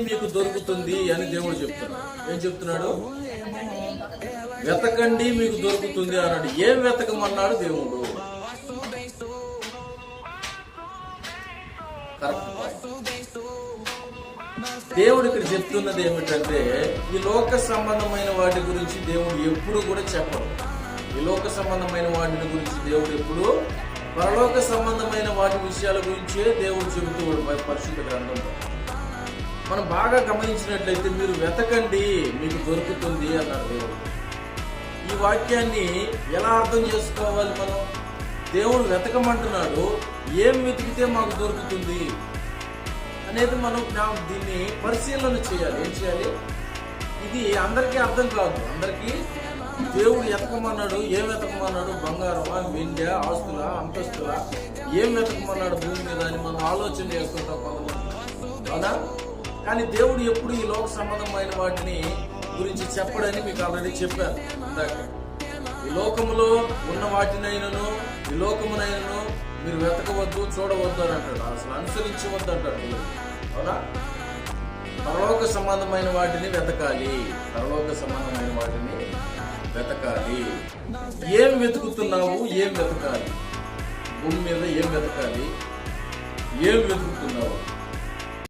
మీకు దొరుకుతుంది అని దేవుడు చెప్తున్నాడు. ఏం చెప్తున్నాడు? వెతకండి మీకు దొరుకుతుంది అన్నాడు. ఏం వెతకమన్నాడు దేవుడు? దేవుడు ఇక్కడ చెప్తున్నది ఏమిటంటే, ఈ లోక సంబంధమైన వాటి గురించి దేవుడు ఎప్పుడు కూడా చెప్పడు. ఈ లోక సంబంధమైన వాటిని గురించి దేవుడు ఎప్పుడు, పరలోక సంబంధమైన వాటి విషయాల గురించే దేవుడు చెబుతూ పరిశుద్ధ గ్రంథంలో మనం బాగా గమనించినట్లయితే, మీరు వెతకండి మీకు దొరుకుతుంది అన్నాడు దేవుడు. ఈ వాక్యాన్ని ఎలా అర్థం చేసుకోవాలి మనం? దేవుడు వెతకమంటున్నాడు, ఏం వెతికితే మాకు దొరుకుతుంది అనేది మనం దీన్ని పరిశీలన చేయాలి. ఏం చేయాలి? ఇది అందరికీ అర్థం కాదు. అందరికీ దేవుడు వెతకమన్నాడు. ఏం వెతకమన్నాడు? బంగారమా, వెండి, ఆస్తుల, అంతస్తుల, ఏం వెతకమన్నాడు భూమి మీద అని మనం ఆలోచన చేస్తుంటాం కొంతమంది, అవునా? కానీ దేవుడు ఎప్పుడు ఈ లోక సంబంధమైన వాటిని గురించి చెప్పడని మీకు ఆల్రెడీ చెప్పారు. ఈ లోకములో ఉన్న వాటినైనను ఈ లోకమునైనను మీరు వెతకవద్దు, చూడవద్దు అని అంటాడు. అసలు అనుసరించవద్దు అంటాడు, అవునా? పరలోక సంబంధమైన వాటిని వెతకాలి. పరలోక సంబంధమైన వాటిని వెతకాలి. ఏం వెతుకుతున్నావు? ఏం వెతకాలి? భూమి మీద ఏం వెతకాలి? ఏం వెతుకుతున్నావు?